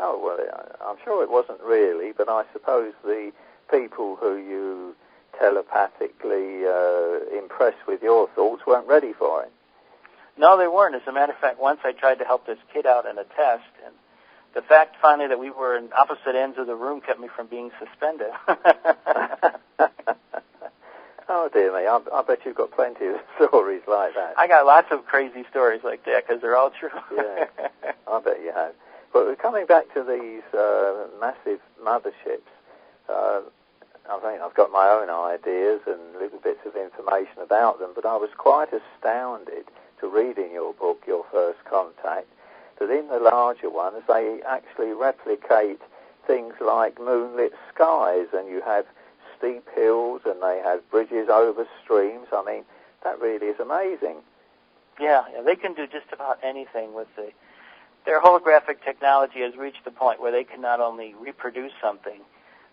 Oh, well, I'm sure it wasn't really, but I suppose the people who you telepathically impressed with your thoughts weren't ready for it. No, they weren't. As a matter of fact, once I tried to help this kid out in a test, and the fact finally that we were in opposite ends of the room kept me from being suspended. Oh, dear me. I bet you've got plenty of stories like that. I got lots of crazy stories like that because they're all true. Yeah, I bet you have. But coming back to these massive motherships, I think I've got my own ideas and little bits of information about them, but I was quite astounded to read in your book, Your First Contact, that in the larger ones they actually replicate things like moonlit skies, and you have steep hills and they have bridges over streams. I mean, that really is amazing. Yeah, they can do just about anything with their holographic technology has reached the point where they can not only reproduce something,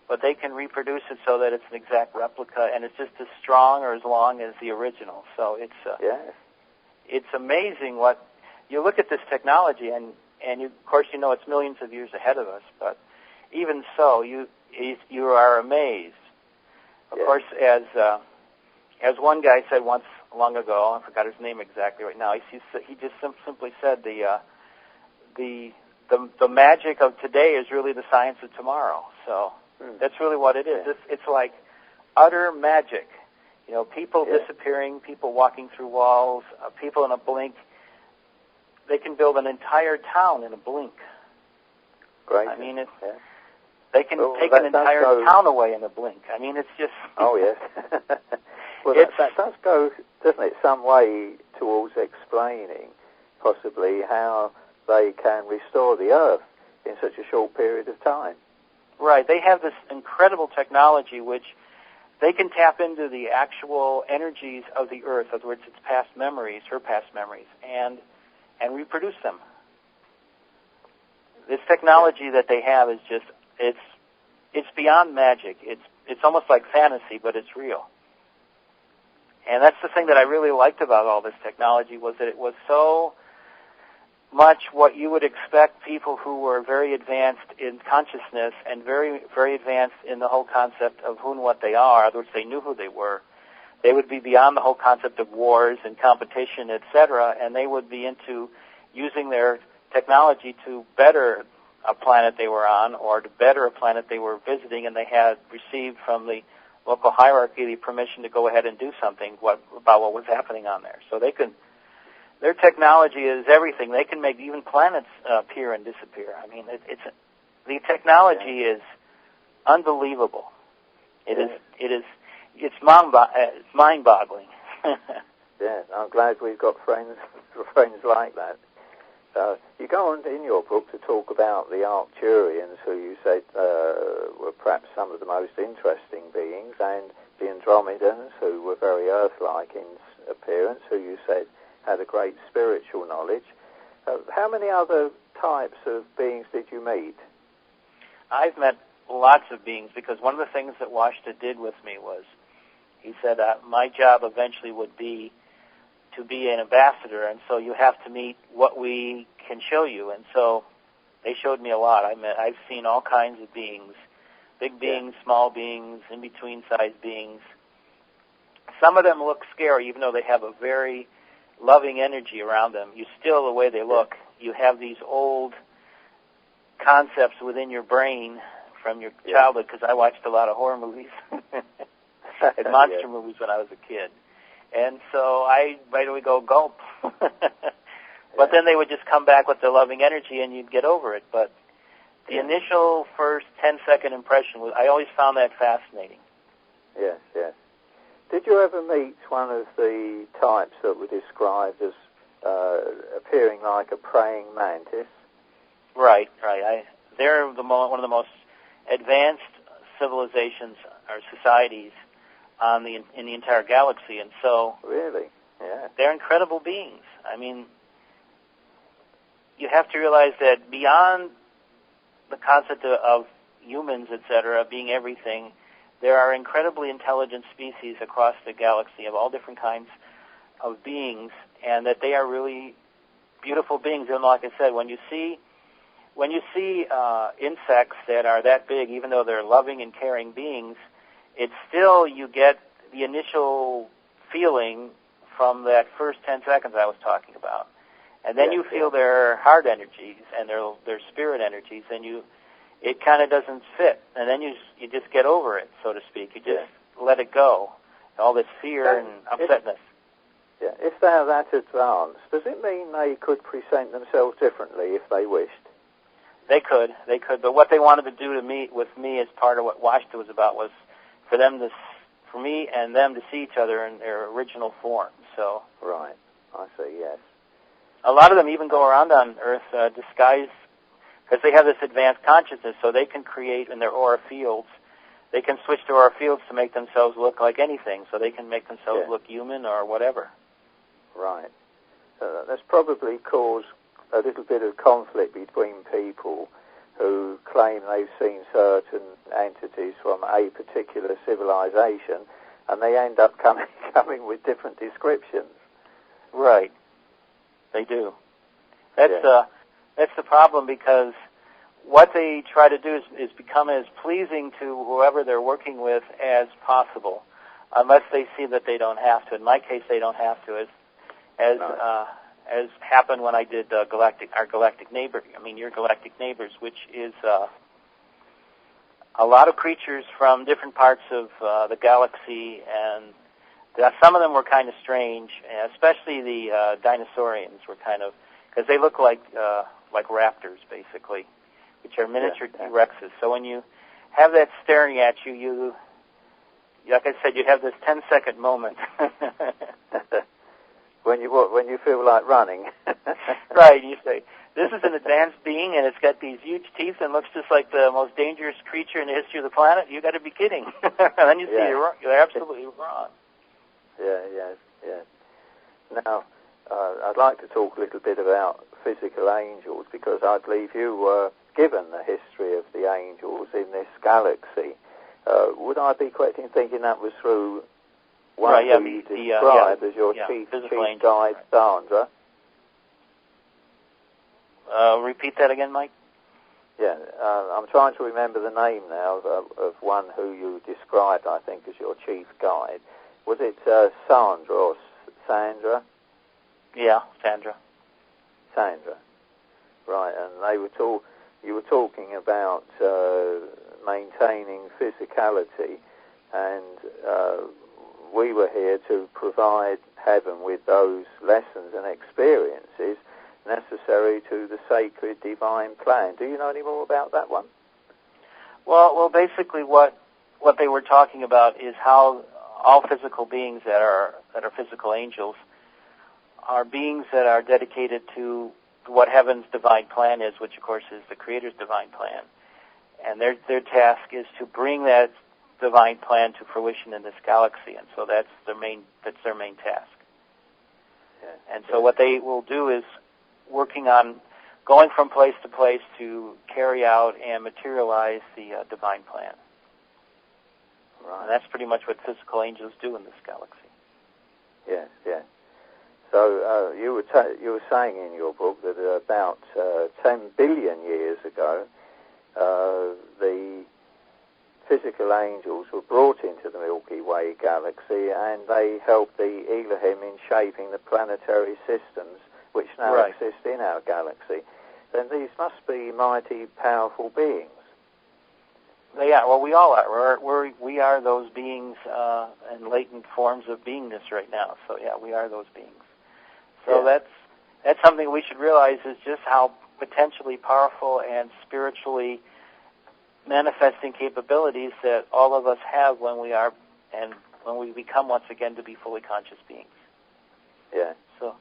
but they can reproduce it so that it's an exact replica, and it's just as strong or as long as the original. So it's amazing what you look at this technology, and you, of course, you know it's millions of years ahead of us. But even so, you are amazed. Of course, as one guy said once long ago, I forgot his name exactly right now. He just simply said the magic of today is really the science of tomorrow. So that's really what it is. It's like utter magic. You know, people disappearing, people walking through walls, people in a blink. They can build an entire town in a blink. Great. I mean, they can take an entire town away in a blink. I mean, it's just... Oh, yes. Well, that does go, doesn't it, some way towards explaining possibly how they can restore the Earth in such a short period of time. Right. They have this incredible technology which they can tap into the actual energies of the Earth, in other words, its past memories, her past memories, and reproduce them. This technology that they have is just, it's beyond magic. It's almost like fantasy, but it's real. And that's the thing that I really liked about all this technology, was that it was so much what you would expect people who were very advanced in consciousness and very, very advanced in the whole concept of who and what they are. In other words, they knew who they were. They would be beyond the whole concept of wars and competition, etc., and they would be into using their technology to better a planet they were on or to better a planet they were visiting, and they had received from the local hierarchy the permission to go ahead and do something about what was happening on there. So their technology is everything. They can make even planets appear and disappear. I mean, the technology is unbelievable. It's mind-boggling. Yeah, I'm glad we've got friends like that. You go on in your book to talk about the Arcturians, who you said were perhaps some of the most interesting beings, and the Andromedans, who were very Earth-like in appearance, who you said had a great spiritual knowledge. How many other types of beings did you meet? I've met lots of beings, because one of the things that Washta did with me was, he said, my job eventually would be to be an ambassador, and so you have to meet what we can show you. And so they showed me a lot. I've seen all kinds of beings, big beings, small beings, in-between sized beings. Some of them look scary, even though they have a very loving energy around them. You still, the way they look, you have these old concepts within your brain from your childhood, because I watched a lot of horror movies and monster movies when I was a kid. And so I right away go gulp. But then they would just come back with their loving energy and you'd get over it. But the initial first 10-second impression I always found that fascinating. Yes, yes. Did you ever meet one of the types that were described as appearing like a praying mantis? Right. They're one of the most advanced civilizations or societies in the entire galaxy, and so really, they're incredible beings. I mean, you have to realize that beyond the concept of humans, etc., being everything, there are incredibly intelligent species across the galaxy of all different kinds of beings, and that they are really beautiful beings. And like I said, when you see when you see insects that are that big, even though they're loving and caring beings, it's still, you get the initial feeling from that first 10 seconds I was talking about. And then you feel their heart energies and their spirit energies, and it kind of doesn't fit. And then you just get over it, so to speak. You just let it go, all this fear and upsetness. If they are that advanced, does it mean they could present themselves differently if they wished? They could. But what they wanted to do with me as part of what Washta was about was for me and them to see each other in their original form. So. Right. I see. Yes. A lot of them even go around on Earth disguised because they have this advanced consciousness, so they can create in their aura fields. They can switch to aura fields to make themselves look like anything, so they can make themselves look human or whatever. Right. That's probably caused a little bit of conflict between people who claim they've seen certain entities from a particular civilization, and they end up coming with different descriptions. Right. They do. That's the problem, because what they try to do is become as pleasing to whoever they're working with as possible, unless they see that they don't have to. In my case, they don't have to, as happened when I did your galactic neighbors, which is a lot of creatures from different parts of the galaxy, and some of them were kind of strange, especially the dinosaurians were kind of, because they look like raptors, basically, which are miniature T-Rexes. So when you have that staring at you, like I said, you have this 10-second moment. When you feel like running. Right, you say, this is an advanced being, and it's got these huge teeth and looks just like the most dangerous creature in the history of the planet. You got to be kidding. And then you see you're absolutely wrong. Yes. Now, I'd like to talk a little bit about physical angels, because I believe you were given the history of the angels in this galaxy. Would I be correct in thinking that was through one who you described as your chief guide, Sandra? Repeat that again, Mike? Yeah, I'm trying to remember the name now of one who you described, I think, as your chief guide. Was it Sandra or Sandra? Yeah, Sandra. Sandra. Right, and you were talking about maintaining physicality, and we were here to provide heaven with those lessons and experiences necessary to the sacred divine plan. Do you know any more about that one? Well, basically what they were talking about is how all physical beings that are physical angels are beings that are dedicated to what heaven's divine plan is, which of course is the Creator's divine plan. And their task is to bring that divine plan to fruition in this galaxy, and so that's their main task. And so what they will do is working on going from place to place to carry out and materialize the divine plan. Right. And that's pretty much what physical angels do in this galaxy. Yes. So you were saying in your book that about 10 billion years ago, the physical angels were brought into the Milky Way galaxy, and they helped the Elohim in shaping the planetary systems which now exist in our galaxy. Then these must be mighty powerful beings. They are. Well, we all are. We are those beings and latent forms of beingness right now. So yeah, we are those beings. So that's something we should realize, is just how potentially powerful and spiritually manifesting capabilities that all of us have when we are, and when we become once again to be fully conscious beings. Yeah. So.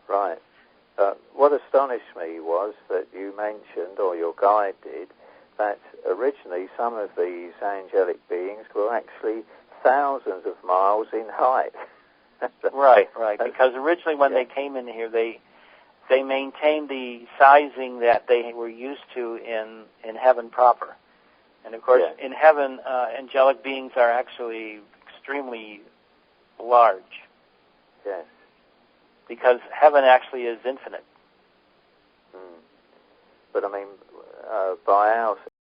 Right. What astonished me was that you mentioned, or your guide did, that originally some of these angelic beings were actually thousands of miles in height. Right. Because originally when they came in here, they maintained the sizing that they were used to in heaven proper. And of course, in heaven, angelic beings are actually extremely large. Yes. Because heaven actually is infinite. buy out